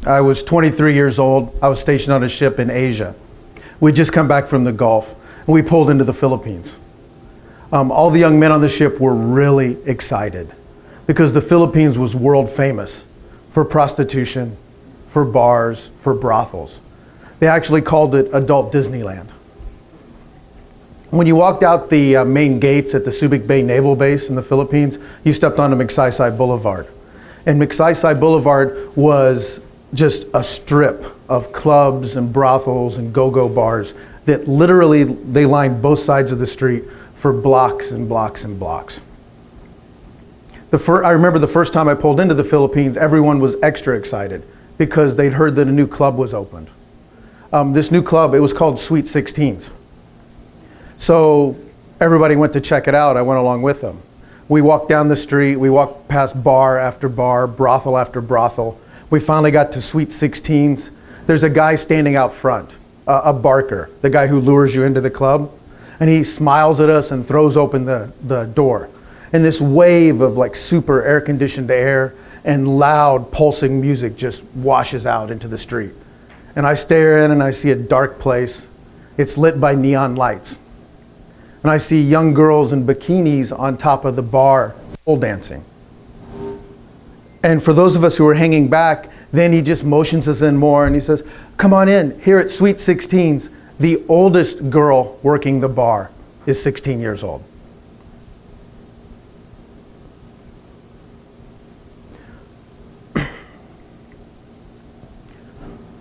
I was 23 years old. I was stationed on a ship in Asia. We'd just come back from the Gulf, and we pulled into the Philippines. All the young men on the ship were really excited because the Philippines was world famous for prostitution, for bars, for brothels. They actually called it adult Disneyland. When you walked out the main gates at the Subic Bay Naval Base in the Philippines, you stepped onto Magsaysay Boulevard. And Magsaysay Boulevard was just a strip of clubs and brothels and go-go bars that literally, they lined both sides of the street for blocks and blocks and blocks. I remember the first time I pulled into the Philippines, everyone was extra excited because they'd heard that a new club was opened. This new club, it was called Sweet 16s. So everybody went to check it out. I went along with them. We walked down the street, we walked past bar after bar, brothel after brothel. We finally got to Sweet 16s. There's a guy standing out front, a barker, the guy who lures you into the club. And he smiles at us and throws open the door. And this wave of like super air-conditioned air and loud pulsing music just washes out into the street. And I stare in and I see a dark place. It's lit by neon lights. And I see young girls in bikinis on top of the bar pole dancing. And for those of us who are hanging back, then he just motions us in more and he says, come on in, here at Sweet 16s, the oldest girl working the bar is 16 years old.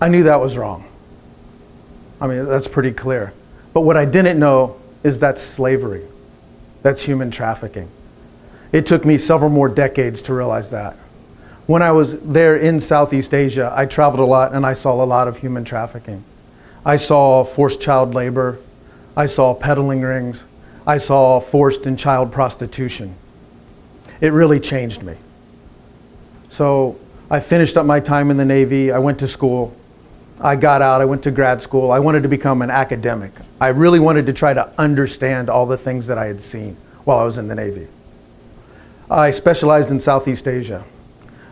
I knew that was wrong. I mean, that's pretty clear. But what I didn't know is that's slavery. That's human trafficking. It took me several more decades to realize that. When I was there in Southeast Asia, I traveled a lot and I saw a lot of human trafficking. I saw forced child labor. I saw peddling rings. I saw forced and child prostitution. It really changed me. So I finished up my time in the Navy. I went to school. I got out. I went to grad school. I wanted to become an academic. I really wanted to try to understand all the things that I had seen while I was in the Navy. I specialized in Southeast Asia.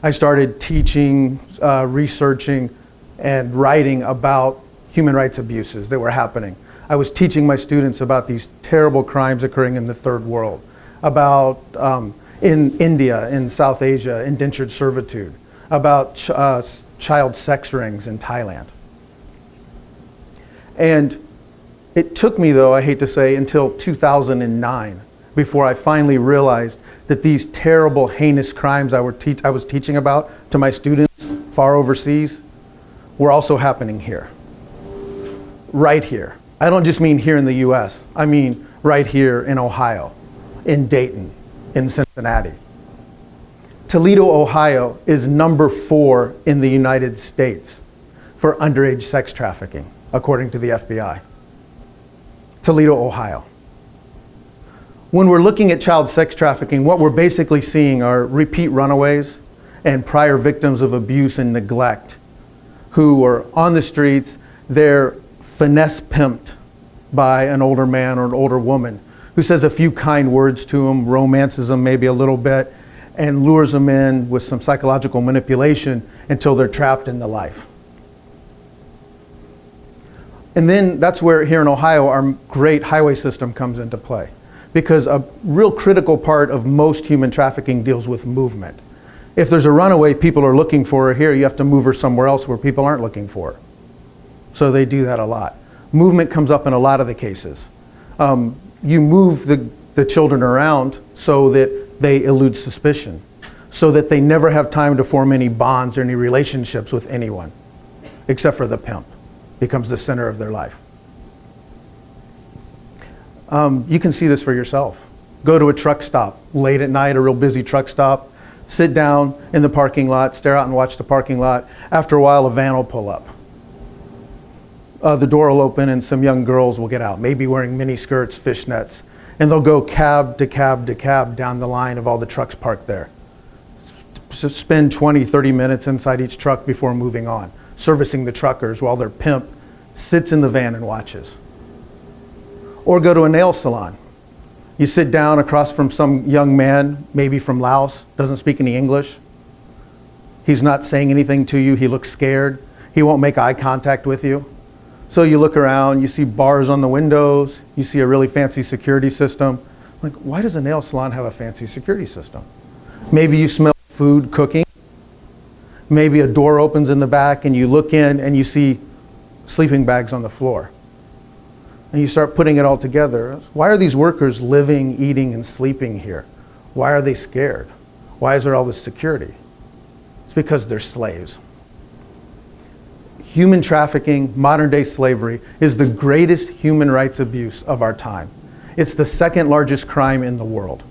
I started teaching, researching, and writing about human rights abuses that were happening. I was teaching my students about these terrible crimes occurring in the third world, about in India, in South Asia, indentured servitude, about child sex rings in Thailand. And it took me, though, I hate to say, until 2009 before I finally realized that these terrible, heinous crimes I was teaching about to my students far overseas were also happening here. Right here. I don't just mean here in the US. I mean right here in Ohio, in Dayton, in Cincinnati. Toledo, Ohio is number 4 in the United States for underage sex trafficking, according to the FBI. Toledo, Ohio. When we're looking at child sex trafficking, what we're basically seeing are repeat runaways and prior victims of abuse and neglect who are on the streets. They're finesse pimped by an older man or an older woman who says a few kind words to them, romances them maybe a little bit, and lures them in with some psychological manipulation until they're trapped in the life. And then that's where here in Ohio our great highway system comes into play, because a real critical part of most human trafficking deals with movement. If there's a runaway, people are looking for her here, you have to move her somewhere else where people aren't looking for her. So they do that a lot. Movement comes up in a lot of the cases. You move the children around so that they elude suspicion, so that they never have time to form any bonds or any relationships with anyone, except for the pimp. Becomes the center of their life. You can see this for yourself. Go to a truck stop late at night, a real busy truck stop, sit down in the parking lot, stare out and watch the parking lot. After a while, a van will pull up. The door will open and some young girls will get out, maybe wearing mini skirts, fishnets, and they'll go cab to cab to cab down the line of all the trucks parked there. Spend 20, 30 minutes inside each truck before moving on, servicing the truckers while their pimp sits in the van and watches. Or go to a nail salon. You sit down across from some young man, maybe from Laos, doesn't speak any English. He's not saying anything to you. He looks scared. He won't make eye contact with you. So you look around, you see bars on the windows, you see a really fancy security system. Like, why does a nail salon have a fancy security system? Maybe you smell food cooking. Maybe a door opens in the back and you look in and you see sleeping bags on the floor. And you start putting it all together. Why are these workers living, eating, and sleeping here? Why are they scared? Why is there all this security? It's because they're slaves. Human trafficking, modern day slavery, is the greatest human rights abuse of our time. It's the second largest crime in the world.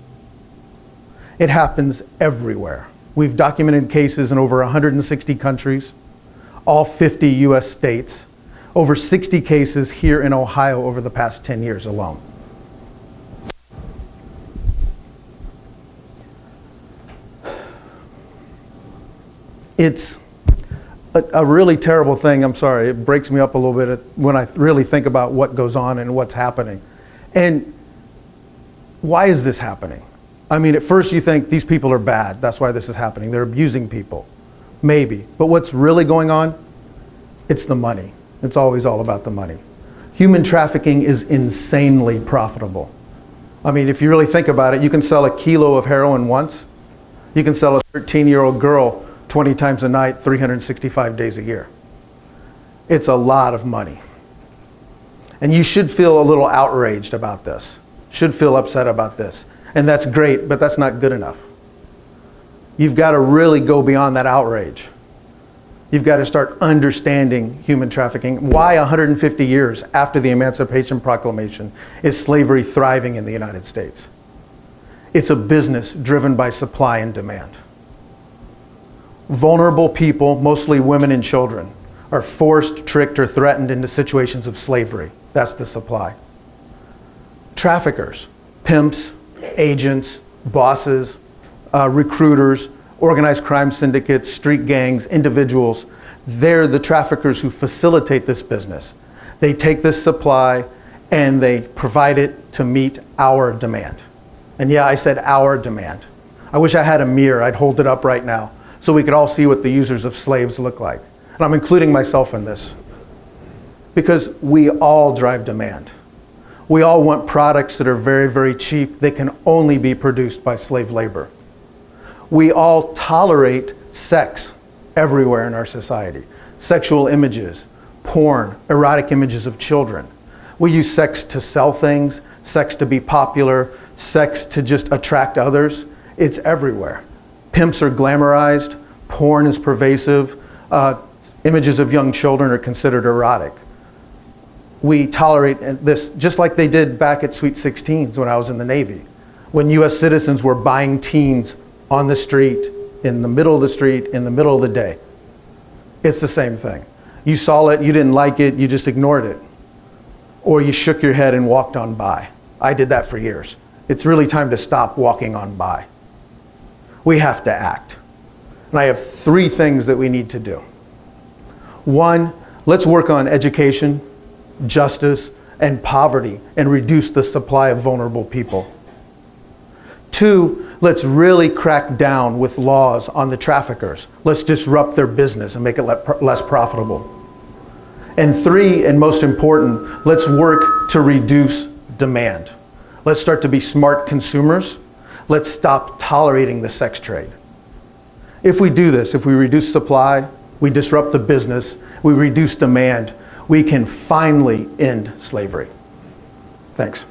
It happens everywhere. We've documented cases in over 160 countries, all 50 US states, over 60 cases here in Ohio over the past 10 years alone. It's a really terrible thing. I'm sorry, it breaks me up a little bit when I really think about what goes on and what's happening. And why is this happening? I mean, at first you think these people are bad. That's why this is happening. They're abusing people. Maybe. But what's really going on? It's the money. It's always all about the money. Human trafficking is insanely profitable. I mean, if you really think about it, you can sell a kilo of heroin once. You can sell a 13-year-old girl 20 times a night, 365 days a year. It's a lot of money. And you should feel a little outraged about this. Should feel upset about this. And that's great, but that's not good enough. You've got to really go beyond that outrage. You've got to start understanding human trafficking. Why 150 years after the Emancipation Proclamation is slavery thriving in the United States? It's a business driven by supply and demand. Vulnerable people, mostly women and children, are forced, tricked, or threatened into situations of slavery. That's the supply. Traffickers, pimps, agents, bosses, recruiters, organized crime syndicates, street gangs, individuals, they're the traffickers who facilitate this business. They take this supply and they provide it to meet our demand. And yeah, I said our demand. I wish I had a mirror. I'd hold it up right now so we could all see what the users of slaves look like. And I'm including myself in this because we all drive demand. We all want products that are very, very cheap. They can only be produced by slave labor. We all tolerate sex everywhere in our society. Sexual images, porn, erotic images of children. We use sex to sell things, sex to be popular, sex to just attract others. It's everywhere. Pimps are glamorized, porn is pervasive, images of young children are considered erotic. We tolerate this just like they did back at Sweet 16s when I was in the Navy, when US citizens were buying teens on the street, in the middle of the street, in the middle of the day. It's the same thing. You saw it, you didn't like it, you just ignored it. Or you shook your head and walked on by. I did that for years. It's really time to stop walking on by. We have to act. And I have 3 things that we need to do. 1, let's work on education, justice, and poverty and reduce the supply of vulnerable people. 2, let's really crack down with laws on the traffickers. Let's disrupt their business and make it less profitable. And 3, and most important, let's work to reduce demand. Let's start to be smart consumers. Let's stop tolerating the sex trade. If we do this, if we reduce supply, we disrupt the business, we reduce demand, we can finally end slavery. Thanks.